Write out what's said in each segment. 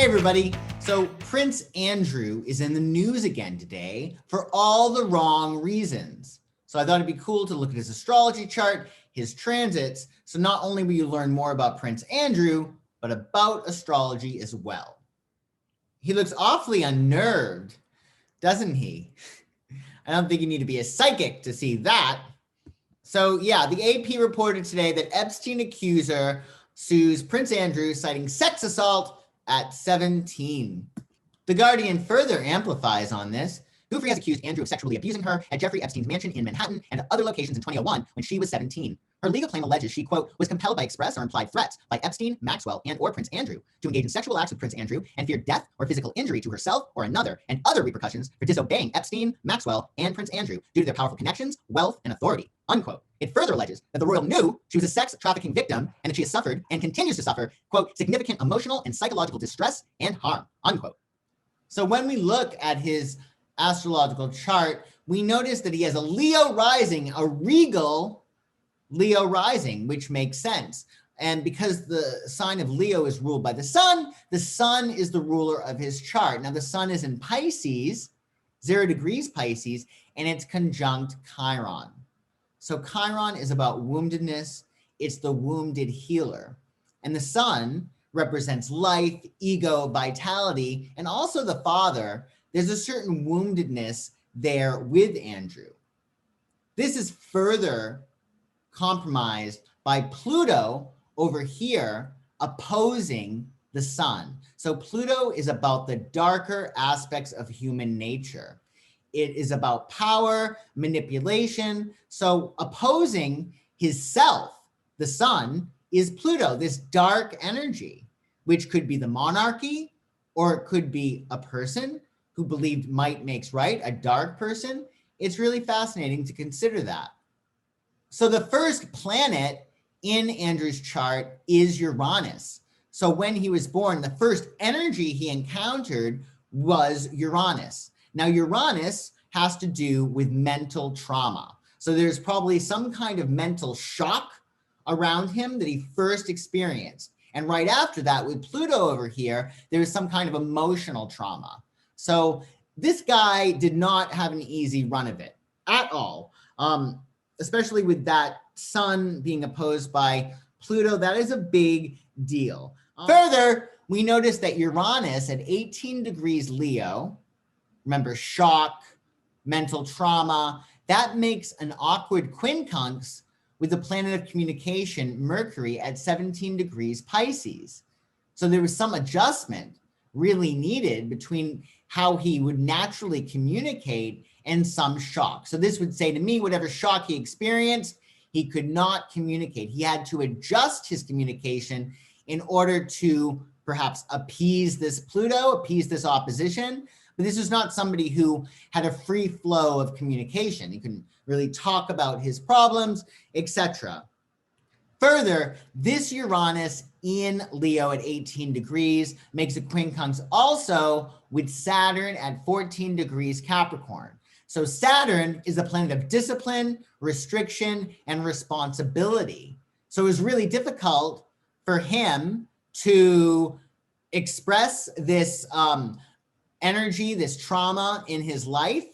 Hey everybody, so Prince Andrew is in the news again today for all the wrong reasons. So I thought it'd be cool to look at his astrology chart, his transits, so not only will you learn more about Prince Andrew, but about astrology as well. He looks awfully unnerved, doesn't he? I don't think you need to be a psychic to see that. So yeah, the AP reported today that Epstein accuser sues Prince Andrew citing sex assault at 17. The Guardian further amplifies on this. Giuffre has accused Andrew of sexually abusing her at Jeffrey Epstein's mansion in Manhattan and other locations in 2001 when she was 17. Her legal claim alleges she, quote, was compelled by express or implied threats by Epstein, Maxwell, and or Prince Andrew to engage in sexual acts with Prince Andrew and feared death or physical injury to herself or another and other repercussions for disobeying Epstein, Maxwell, and Prince Andrew due to their powerful connections, wealth, and authority, unquote. It further alleges that the royal knew she was a sex trafficking victim and that she has suffered and continues to suffer, quote, significant emotional and psychological distress and harm, unquote. So when we look at his astrological chart, we notice that he has a Leo rising, a regal Leo rising, which makes sense. And because the sign of Leo is ruled by the sun is the ruler of his chart. Now the sun is in Pisces, 0 degrees Pisces, and it's conjunct Chiron. So Chiron is about woundedness. It's the wounded healer. And the sun represents life, ego, vitality, and also the father. There's a certain woundedness there with Andrew. This is further compromised by Pluto over here opposing the sun. So Pluto is about the darker aspects of human nature. It is about power, manipulation. So opposing his self, the sun, is Pluto, this dark energy, which could be the monarchy, or it could be a person who believed might makes right, a dark person. It's really fascinating to consider that. So the first planet in Andrew's chart is Uranus. So when he was born, the first energy he encountered was Uranus. Now, Uranus has to do with mental trauma. So there's probably some kind of mental shock around him that he first experienced. And right after that, with Pluto over here, there was some kind of emotional trauma. So this guy did not have an easy run of it at all, especially with that sun being opposed by Pluto. That is a big deal. Further, we notice that Uranus at 18 degrees Leo, remember, shock, mental trauma, that makes an awkward quincunx with the planet of communication, Mercury, at 17 degrees Pisces. So there was some adjustment really needed between how he would naturally communicate and some shock. So this would say to me, whatever shock he experienced, he could not communicate. He had to adjust his communication in order to perhaps appease this Pluto, appease this opposition. But this is not somebody who had a free flow of communication. He couldn't really talk about his problems, etc. Further, this Uranus in Leo at 18 degrees makes a quincunx also with Saturn at 14 degrees Capricorn. So Saturn is a planet of discipline, restriction, and responsibility. So it was really difficult for him to express this energy, this trauma in his life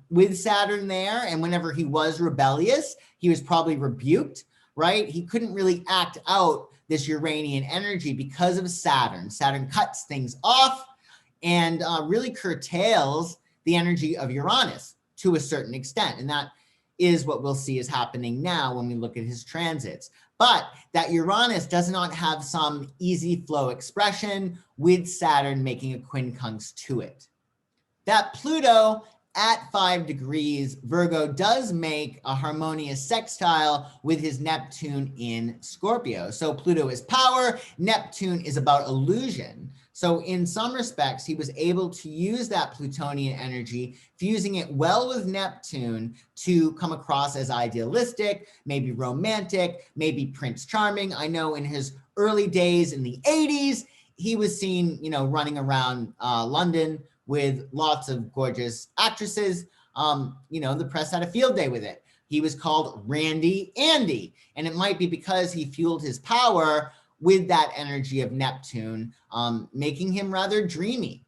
with Saturn there. And whenever he was rebellious, he was probably rebuked, right? He couldn't really act out this Uranian energy because of Saturn. Saturn cuts things off and really curtails the energy of Uranus to a certain extent. And that is what we'll see is happening now when we look at his transits. But that Uranus does not have some easy flow expression with Saturn making a quincunx to it. That Pluto at 5 degrees Virgo does make a harmonious sextile with his Neptune in Scorpio. So Pluto is power, Neptune is about illusion. So in some respects, he was able to use that Plutonian energy, fusing it well with Neptune to come across as idealistic, maybe romantic, maybe Prince Charming. I know in his early days in the 80s, he was seen, running around London with lots of gorgeous actresses. The press had a field day with it. He was called Randy Andy, and it might be because he fueled his power with that energy of Neptune, making him rather dreamy.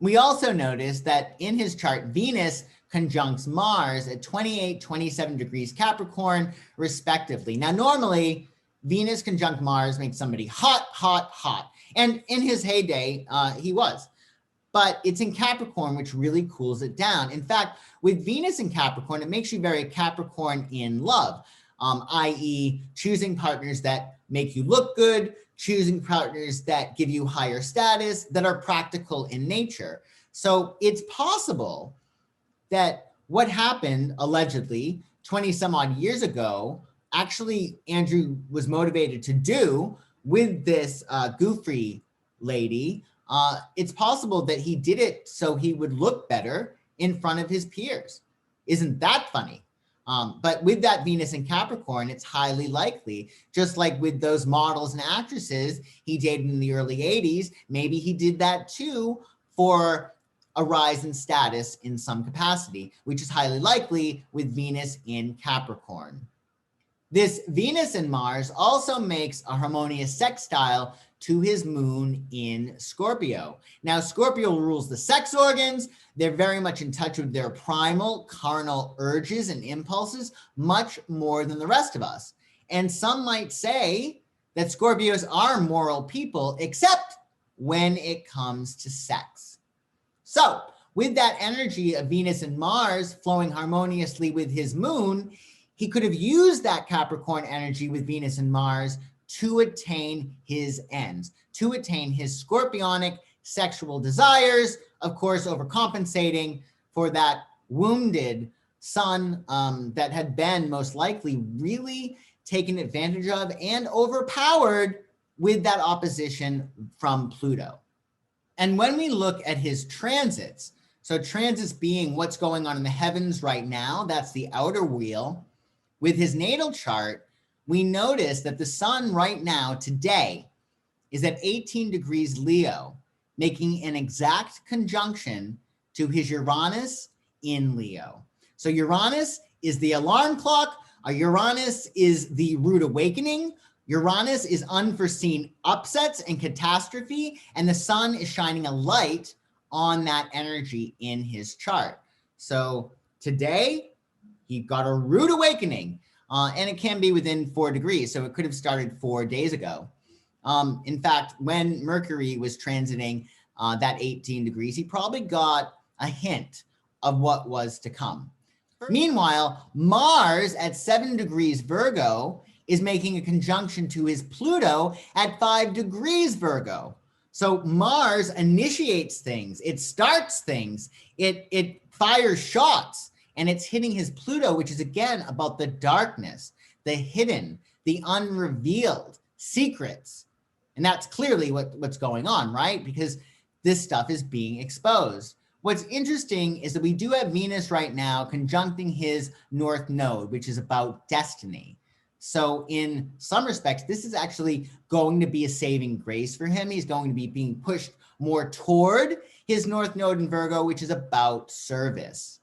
We also notice that in his chart, Venus conjuncts Mars at 28, 27 degrees Capricorn, respectively. Now, normally, Venus conjunct Mars makes somebody hot, hot, hot. And in his heyday, he was. But it's in Capricorn, which really cools it down. In fact, with Venus in Capricorn, it makes you very Capricorn in love, i.e. choosing partners that make you look good, choosing partners that give you higher status, that are practical in nature. So it's possible that what happened allegedly 20 some odd years ago, actually Andrew was motivated to do with this Giuffre lady. It's possible that he did it so he would look better in front of his peers. Isn't that funny? But with that Venus in Capricorn, it's highly likely, just like with those models and actresses he dated in the early 80s, maybe he did that too for a rise in status in some capacity, which is highly likely with Venus in Capricorn. This Venus and Mars also makes a harmonious sextile to his moon in Scorpio. Now, Scorpio rules the sex organs. They're very much in touch with their primal carnal urges and impulses, much more than the rest of us. And some might say that Scorpios are moral people, except when it comes to sex. So with that energy of Venus and Mars flowing harmoniously with his moon, he could have used that Capricorn energy with Venus and Mars to attain his ends, to attain his scorpionic sexual desires, of course, overcompensating for that wounded sun that had been most likely really taken advantage of and overpowered with that opposition from Pluto. And when we look at his transits, so transits being what's going on in the heavens right now, that's the outer wheel. With his natal chart, we notice that the sun right now, today, is at 18 degrees Leo, making an exact conjunction to his Uranus in Leo. So Uranus is the alarm clock. Uranus is the rude awakening. Uranus is unforeseen upsets and catastrophe, and the sun is shining a light on that energy in his chart. So today, he got a rude awakening, and it can be within 4 degrees, so it could have started 4 days ago. In fact, when Mercury was transiting that 18 degrees, he probably got a hint of what was to come. Meanwhile, Mars at 7 degrees Virgo is making a conjunction to his Pluto at 5 degrees Virgo. So Mars initiates things, it starts things, it fires shots, and it's hitting his Pluto, which is again about the darkness, the hidden, the unrevealed, secrets. And that's clearly what's going on, right? Because this stuff is being exposed. What's interesting is that we do have Venus right now conjuncting his North Node, which is about destiny. So in some respects, this is actually going to be a saving grace for him. He's going to be being pushed more toward his North Node in Virgo, which is about service.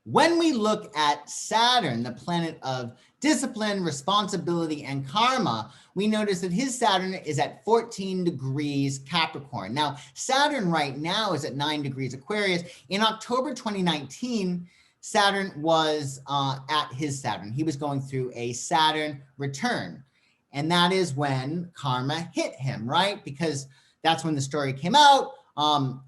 When we look at Saturn, the planet of discipline, responsibility, and karma, we notice that his Saturn is at 14 degrees Capricorn. Now, Saturn right now is at 9 degrees Aquarius. In October 2019, Saturn was at his Saturn. He was going through a Saturn return. And that is when karma hit him, right? Because that's when the story came out.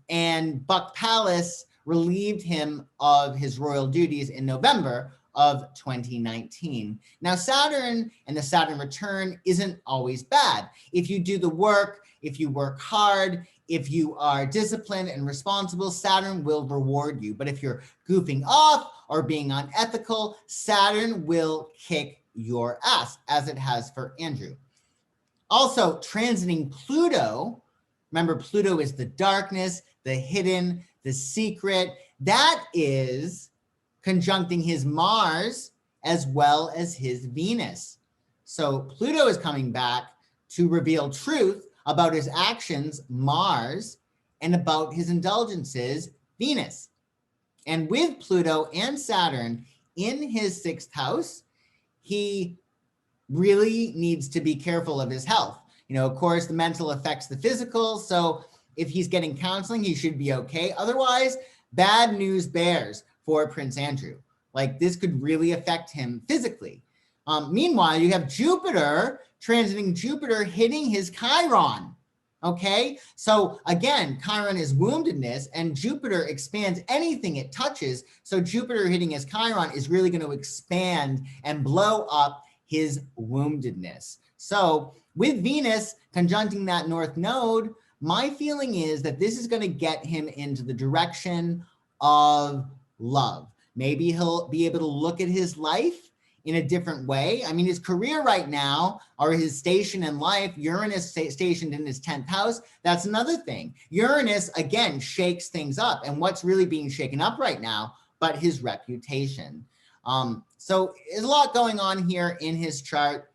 And Buck Palace relieved him of his royal duties in November of 2019. Now, Saturn and the Saturn return isn't always bad. If you do the work, if you work hard, if you are disciplined and responsible, Saturn will reward you. But if you're goofing off or being unethical, Saturn will kick your ass, as it has for Andrew. Also, transiting Pluto, remember Pluto is the darkness, the hidden, the secret. That is conjuncting his Mars as well as his Venus. So Pluto is coming back to reveal truth about his actions, Mars, and about his indulgences, Venus. And with Pluto and Saturn in his 6th house, he really needs to be careful of his health. You know, of course, the mental affects the physical. So if he's getting counseling, he should be okay. Otherwise, bad news bears for Prince Andrew. Like this could really affect him physically. Meanwhile, you have Jupiter transiting Jupiter hitting his Chiron. Okay, so again, Chiron is woundedness and Jupiter expands anything it touches. So Jupiter hitting his Chiron is really going to expand and blow up his woundedness. So with Venus conjuncting that North Node, my feeling is that this is going to get him into the direction of love. Maybe he'll be able to look at his life in a different way. I mean, his career right now, or his station in life, Uranus stationed in his 10th house, that's another thing. Uranus, again, shakes things up. And what's really being shaken up right now, but his reputation. So there's a lot going on here in his chart.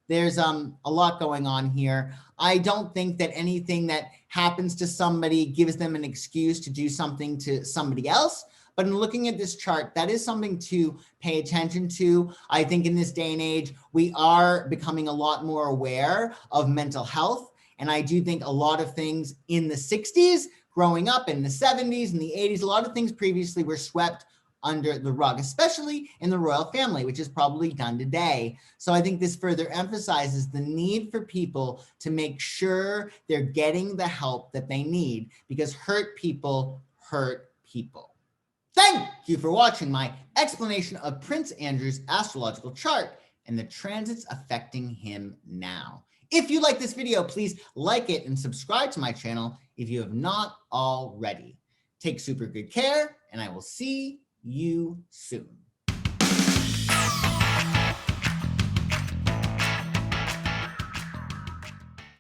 There's a lot going on here. I don't think that anything that happens to somebody gives them an excuse to do something to somebody else. But in looking at this chart, that is something to pay attention to. I think in this day and age, we are becoming a lot more aware of mental health. And I do think a lot of things in the 60s, growing up in the 70s and the 80s, a lot of things previously were swept under the rug, especially in the royal family, which is probably done today. So I think this further emphasizes the need for people to make sure they're getting the help that they need, because hurt people hurt people. Thank you for watching my explanation of Prince Andrew's astrological chart and the transits affecting him now. If you like this video, please like it and subscribe to my channel if you have not already. Take super good care, and I will see you soon.